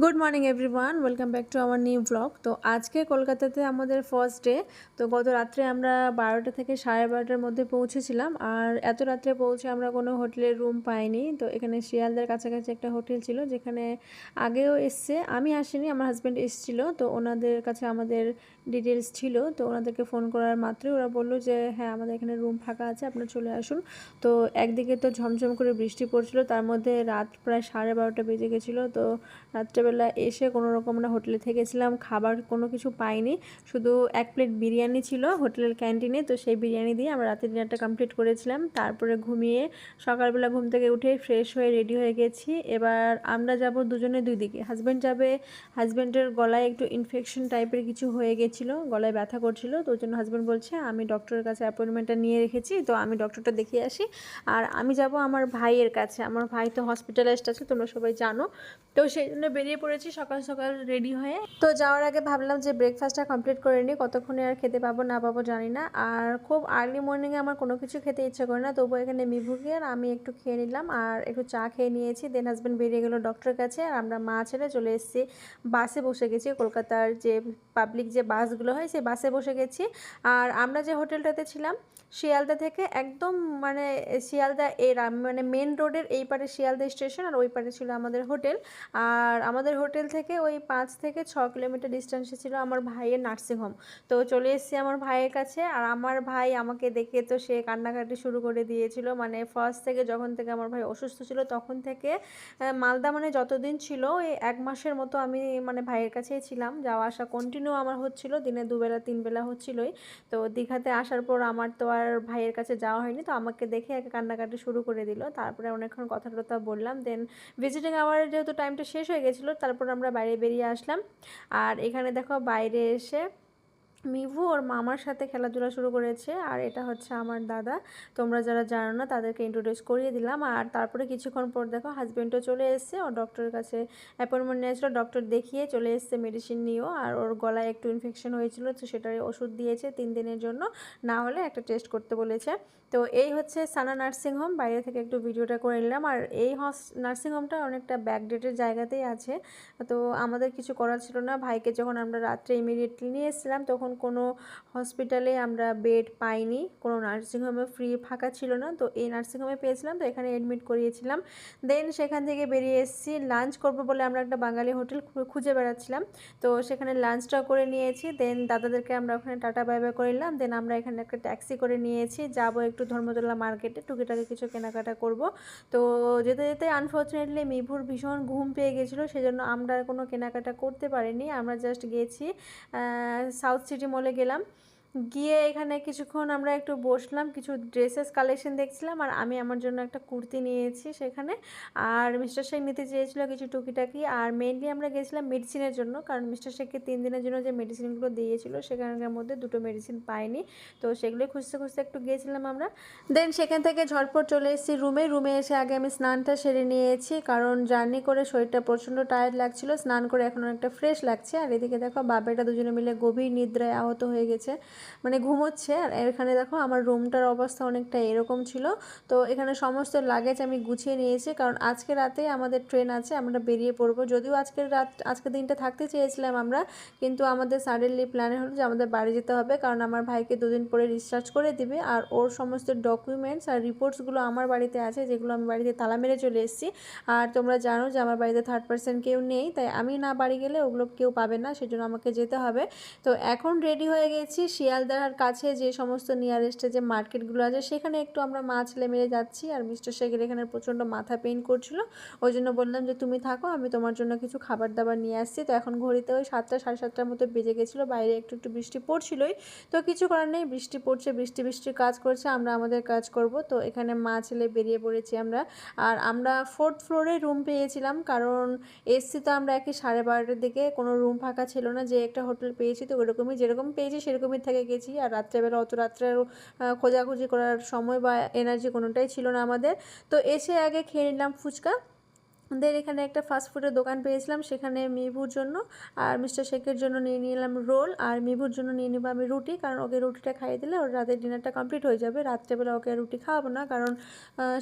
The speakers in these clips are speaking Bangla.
Good morning everyone, welcome back to our new blog. তো আজকে কলকাতাতে আমাদের ফার্স্ট ডে। তো গত রাত্রে আমরা 12টা থেকে 12:30টার মধ্যে পৌঁছেছিলাম। আর এত রাত্রে পৌঁছে আমরা কোনো হোটেলের রুম পাইনি। তো এখানে শিয়ালদার কাছাকাছি একটা হোটেল ছিল, যেখানে আগেও এসছে, আমি আসিনি, আমার হাজব্যান্ড এসেছিলো। তো ওনাদের কাছে আমাদের ডিটেলস ছিল। তো ওনাদেরকে ফোন করার মাত্রই ওরা বললো যে হ্যাঁ, আমাদের এখানে রুম ফাঁকা আছে, আপনারা চলে আসুন। তো একদিকে তো ঝমঝম করে বৃষ্টি পড়ছিল, তার মধ্যে রাত প্রায় 12:30 বেজে গেছিলো। তো রাত্রেবেলা এসে কোনো রকম আমরা হোটেলে থেকেছিলাম, খাবার কোনো কিছু পাইনি, শুধু এক প্লেট বিরিয়ানি ছিল হোটেলের ক্যান্টিনে। তো সেই বিরিয়ানি দিয়ে আমরা রাতের ডিনারটা কমপ্লিট করেছিলাম। তারপরে ঘুমিয়ে সকালবেলা ঘুম থেকে উঠে ফ্রেশ হয়ে রেডি হয়ে গেছি। এবার আমরা যাব দুজনে দুই দিকে। হাজব্যান্ড যাবে, হাজব্যান্ডের গলায় একটু ইনফেকশন টাইপের কিছু হয়ে গেছিলো, গলায় ব্যথা করছিল। তো ওই জন্য হাজব্যান্ড বলছে আমি ডক্টরের কাছে অ্যাপয়েন্টমেন্টটা নিয়ে রেখেছি, তো আমি ডক্টরটা দেখিয়ে আসি। আর আমি যাব আমার ভাইয়ের কাছে, আমার ভাই তো হসপিটালাইজড আছে, তোমরা সবাই জানো। তো সেই জন্য বেরিয়ে পড়েছি সকাল সকাল রেডি হয়ে। তো যাওয়ার আগে ভাবলাম যে ব্রেকফাস্টটা কমপ্লিট করে নিই, কতক্ষণে আর খেতে পাবো না পাবো জানি না। আর খুব আর্লি মর্নিংয়ে আমার কোনো কিছু খেতে ইচ্ছে করে না, তবুও এখানে মিভুকে আর আমি একটু খেয়ে নিলাম আর একটু চা খেয়ে নিয়েছি। দেন হাজব্যান্ড বেরিয়ে গেলো ডক্টরের কাছে, আর আমরা মা ছেড়ে চলে এসেছি বাসে বসে গেছি। কলকাতার যে পাবলিক যে বাসগুলো হয় সেই বাসে বসে গেছি। আর আমরা যে হোটেলটাতে ছিলাম শিয়ালদা থেকে একদম মানে শিয়ালদা মানে মেন রোডের এই পারে শিয়ালদা স্টেশন, আর ওই পারে ছিল আমাদের হোটেল। আর আমাদের হোটেল থেকে ওই 5 থেকে 6 কিলোমিটার ডিস্টেন্সে ছিল আমার ভাইয়ের নার্সিংহোম। তো চলে এসেছি আমার ভাইয়ের কাছে। আর আমার ভাই আমাকে দেখে তো সে কান্নাকাটি শুরু করে দিয়েছিল, মানে ফার্স্ট থেকে যখন থেকে আমার ভাই অসুস্থ ছিল তখন থেকে মালদা মানে যতদিন ছিল এই 1 মাসের মতো আমি মানে ভাইয়ের কাছেই ছিলাম, যাওয়া আসা কন্টিনিউ আমার হচ্ছিল, দিনে 2 বেলা 3 বেলা হচ্ছিলোই। তো দীঘাতে আসার পর আমার তো আর ভাইয়ের কাছে যাওয়া হয়নি, তো আমাকে দেখে একে কান্নাকাটি শুরু করে দিল। তারপরে অনেকক্ষণ কথা টথা বললাম, দেন ভিজিটিং আওয়ারের যেহেতু টাইমটা শেষ হয়ে গেছিলো তারপর আমরা বাইরে বেরিয়ে আসলাম। আর এখানে দেখো বাইরে এসে মিভু ওর মামার সাথে খেলাধুলা শুরু করেছে। আর এটা হচ্ছে আমার দাদা, তোমরা যারা জানো না তাদেরকে ইন্ট্রোডিউস করিয়ে দিলাম। আর তারপরে কিছুক্ষণ পর দেখো হাজব্যান্ডও চলে এসেছে, ও ডক্টরের কাছে অ্যাপয়েন্টমেন্ট নিয়েছিল, ডক্টর দেখিয়ে চলে এসেছে মেডিসিন নিয়েও। আর ওর গলায় একটু ইনফেকশন হয়েছিল, তো সেটার ওষুধ দিয়েছে 3 দিনের জন্য, না হলে একটা টেস্ট করতে বলেছে। তো এই হচ্ছে সানা নার্সিংহোম, বাইরে থেকে একটু ভিডিওটা করে নিলাম। আর এই নার্সিংহোমটা অনেকটা ব্যাকডেটের জায়গাতেই আছে। তো আমাদের কিছু করার ছিল না, ভাইকে যখন আমরা রাত্রে ইমিডিয়েটলি নিয়ে এসেছিলাম তখন কোনো হসপিটালে আমরা বেড পাইনি, কোনো নার্সিংহোমে ফ্রি ফাঁকা ছিল না। তো এই নার্সিংহোমে পেয়েছিলাম, তো এখানে অ্যাডমিট করিয়েছিলাম। দেন সেখান থেকে বেরিয়ে এসেছি, লাঞ্চ করবো বলে আমরা একটা বাঙালি হোটেল খুঁজে বেড়াচ্ছিলাম। তো সেখানে লাঞ্চটাও করে নিয়েছি। দেন দাদাদেরকে আমরা ওখানে টাটা বাই বাই করে নিলাম। দেন আমরা এখানে একটা ট্যাক্সি করে নিয়েছি, যাবো একটু ধর্মতলা মার্কেটে, টুকিটাকি কিছু কেনাকাটা করব। তো যেতে যেতে আনফর্চুনেটলি মিভুর ভীষণ ঘুম পেয়ে গেছিলো, সেজন্য আমরা কোনো কেনাকাটা করতে পারিনি। আমরা জাস্ট গেছি সাউথ সিটি মলে গেলাম, গিয়ে এখানে কিছুক্ষণ আমরা একটু বসলাম, কিছু ড্রেসেস কালেকশন দেখছিলাম। আর আমি আমার জন্য একটা কুর্তি নিয়েছি সেখানে, আর মিস্টার শেখ নিতে চেয়েছিলো কিছু টুকিটাকি। আর মেইনলি আমরা গেছিলাম মেডিসিনের জন্য, কারণ মিস্টার শেখকে 3 দিনের জন্য যে মেডিসিনগুলো দিয়েছিল সেখানকার মধ্যে 2টো মেডিসিন পাইনি, তো সেগুলোই খুঁজতে খুঁজতে একটু গিয়েছিলাম আমরা। দেন সেখান থেকে ঝটপট চলে এসেছি রুমে এসে আগে আমি স্নানটা সেরে নিয়েছি, কারণ জার্নি করে শরীরটা প্রচণ্ড টায়ার্ড লাগছিল, স্নান করে এখন অনেকটা ফ্রেশ লাগছে। আর এদিকে দেখো বাবাটা দুজনে মিলে গভীর নিদ্রায় আহত হয়ে গেছে, মানে ঘুমোচ্ছে। আর এখানে দেখো আমার রুমটার অবস্থা অনেকটা এরকম ছিল। তো এখানে সমস্ত লাগেজ আমি গুছিয়ে নিয়েছি, কারণ আজকে রাতে আমাদের ট্রেন আছে, আমরা বেরিয়ে পড়বো। যদিও আজকের দিনটা থাকতে চেয়েছিলাম আমরা, কিন্তু আমাদের সাডেনলি প্ল্যান হলো যে আমাদের বাড়ি যেতে হবে, কারণ আমার ভাইকে 2 দিন পরে ডিসচার্জ করে দিবে। আর ওর সমস্ত ডকুমেন্টস আর রিপোর্টসগুলো আমার বাড়িতে আছে, যেগুলো আমি বাড়িতে তালা মেরে চলে এসেছি। আর তোমরা জানো যে আমার বাড়িতে থার্ড পার্সন কেউ নেই, তাই আমি না বাড়ি গেলে ওগুলো কেউ পাবে না, সেজন্য আমাকে যেতে হবে। তো এখন রেডি হয়ে গেছি, শিয়ালদার কাছে যে সমস্ত নিয়ারেস্টে যে মার্কেটগুলো আছে সেখানে একটু আমরা মা ছেলে মিলে যাচ্ছি। আর মিস্টার শেখের এখানে প্রচণ্ড মাথা পেইন করছিল, ওই জন্য বললাম যে তুমি থাকো, আমি তোমার জন্য কিছু খাবার দাবার নিয়ে আসছি। তো এখন ঘড়িতে ওই 7টা 7:30টার মতো বেজে গেছিলো, বাইরে একটু একটু বৃষ্টি পড়ছিলোই। তো কিছু করার নেই, বৃষ্টি পড়ছে, বৃষ্টির কাজ করছে, আমরা আমাদের কাজ করব। তো এখানে মা ছেলে বেরিয়ে পড়েছি আমরা। আর আমরা 4th ফ্লোরে রুম পেয়েছিলাম, কারণ এসছি তো আমরা একে 12:30টার দিকে, কোনো রুম ফাঁকা ছিল না, যে একটা হোটেল পেয়েছি তো ওরকমই যেরকম পেয়েছি সেরকমই থেকে গেছি। আর রাত্রেবেলা অত রাত্রে খোঁজাখুঁজি করার সময় বা এনার্জি কোনোটাই ছিল না আমাদের। তো এসে আগে খেয়ে নিলাম ফুচকা, দেন এখানে একটা ফাস্টফুডের দোকান পেয়েছিলাম, সেখানে মিভুর জন্য আর মিস্টার শেখের জন্য নিয়ে নিলাম রোল, আর মিভুর জন্য নিয়ে নেবো আমি রুটি, কারণ ওকে রুটিটা খাইয়ে দিলে ওর রাতের ডিনারটা কমপ্লিট হয়ে যাবে। রাত্রেবেলা ওকে রুটি খাওয়াবো না, কারণ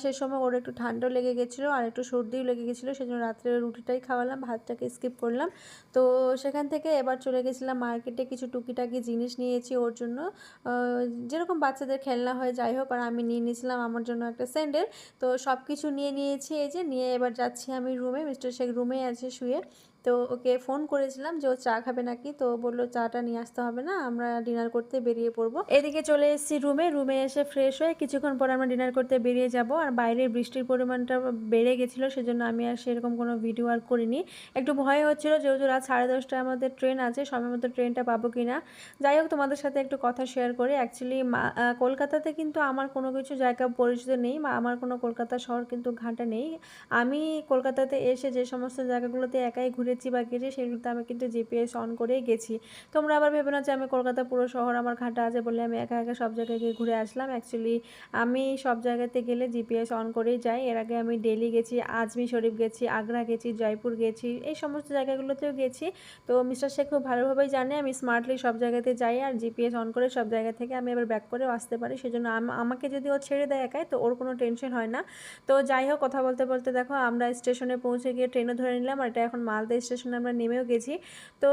সেই সময় ওর একটু ঠান্ডাও লেগে গেছিলো আর একটু সর্দিও লেগে গেছিলো, সেই জন্য রাত্রে রুটিটাই খাওয়ালাম, ভাতটাকে স্কিপ করলাম। তো সেখান থেকে এবার চলে গেছিলাম মার্কেটে, কিছু টুকিটাকি জিনিস নিয়েছি ওর জন্য, যেরকম বাচ্চাদের খেলনা হয় যাই হোক, আর আমি নিয়ে নিয়েছিলাম আমার জন্য একটা স্যান্ডেল। তো সব কিছু নিয়ে নিয়েছি, এই যে নিয়ে এবার যাচ্ছি আমি রুমে। মিস্টার শেখ রুমে আছে শুয়ে। তো ওকে ফোন করেছিলাম যে ও চা খাবে নাকি, তো বললো চাটা নিয়ে আসতে হবে না, আমরা ডিনার করতে বেরিয়ে পড়বো। এদিকে চলে এসেছি রুমে এসে ফ্রেশ হয়ে কিছুক্ষণ পর আমরা ডিনার করতে বেরিয়ে যাব। আর বাইরে বৃষ্টির পরিমাণটা বেড়ে গেছিলো, সেজন্য আমি আর সেরকম কোনো ভিডিও আর করিনি। একটু ভয় হচ্ছিলো, যেহেতু রাত 10:30টায় আমাদের ট্রেন আছে, সময় মতো ট্রেনটা পাবো কি না। যাই হোক, তোমাদের সাথে একটু কথা শেয়ার করি। অ্যাকচুয়ালি কলকাতাতে কিন্তু আমার কোনো কিছু জায়গা পরিচিত নেই, বা আমার কোনো কলকাতা শহর কিন্তু ঘাঁটা নেই। আমি কলকাতাতে এসে যে সমস্ত জায়গাগুলোতে একাই ঘুরেছি বা গেছি, সেগুলোতে আমি কিন্তু জিপিএস অন করেই গেছি। তোমরা আবার ভেবে না যে আমি কলকাতা পুরো শহর আমার ঘাঁটা আছে বলে আমি একা একা সব জায়গায় গিয়ে ঘুরে আসলাম। অ্যাকচুয়ালি আমি সব জায়গাতে গেলে জিপিএস অন করেই যাই। এর আগে আমি দিল্লি গেছি, আজমির শরীফ গেছি, আগ্রা গেছি, জয়পুর গেছি, এই সমস্ত জায়গাগুলোতেও গেছি। তো মিস্টার শেখ খুব ভালোভাবেই জানে আমি স্মার্টলি সব জায়গাতে যাই, আর জিপিএস অন করে সব জায়গা থেকে আমি আবার ব্যাক করেও আসতে পারি। সেজন্য আমাকে যদি ও ছেড়ে দেয় একাই, তো ওর কোনো টেনশন হয় না। তো যাই হোক, কথা বলতে বলতে দেখো আমরা স্টেশনে পৌঁছে গিয়ে ট্রেনও ধরে নিলাম, আর এটা এখন মালদা স্টেশনে আমরা নেমেও গেছি। তো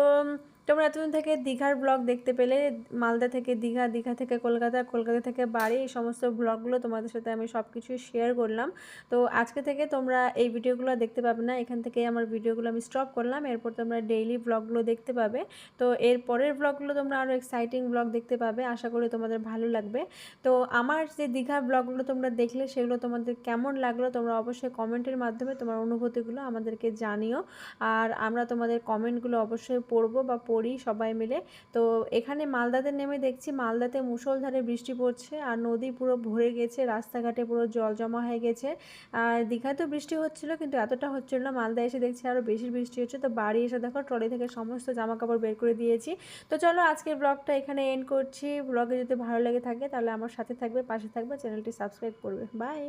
তোমরা এতদিন থেকে দীঘার ব্লগ দেখতে পেলে, মালদা থেকে দীঘা, দীঘা থেকে কলকাতা, কলকাতা থেকে বাড়ি, এই সমস্ত ব্লগগুলো তোমাদের সাথে আমি সব কিছুই শেয়ার করলাম। তো আজকে থেকে তোমরা এই ভিডিওগুলো দেখতে পাবে না, এখান থেকে আমার ভিডিওগুলো আমি স্টপ করলাম। এরপর তোমরা ডেইলি ব্লগগুলো দেখতে পাবে। তো এর পরের ব্লগগুলো তোমরা আরও এক্সাইটিং ব্লগ দেখতে পাবে, আশা করি তোমাদের ভালো লাগবে। তো আমার যে দীঘার ব্লগগুলো তোমরা দেখলে, সেগুলো তোমাদের কেমন লাগলো তোমরা অবশ্যই কমেন্টের মাধ্যমে তোমার অনুভূতিগুলো আমাদেরকে জানিও। আর আমরা তোমাদের কমেন্টগুলো অবশ্যই পড়বো বা পড়ি সবাই মিলে। তো এখানে মালদাতে নেমে দেখছি মালদাতে মুষলধারে বৃষ্টি পড়ছে, আর নদী পুরো ভরে গেছে, রাস্তাঘাটে পুরো জল জমা হয়ে গেছে। আর দীঘাতেও বৃষ্টি হচ্ছিলো, কিন্তু এতটা হচ্ছিল না। মালদা এসে দেখছি আরও বেশি বৃষ্টি হচ্ছে। তো বাড়ি এসে দেখো ট্রলি থেকে সমস্ত জামা কাপড় বের করে দিয়েছি। তো চলো আজকের ব্লগটা এখানে এন্ড করছি। ব্লগে যদি ভালো লেগে থাকে তাহলে আমার সাথে থাকবে, পাশে থাকবে, চ্যানেলটি সাবস্ক্রাইব করবে। বাই।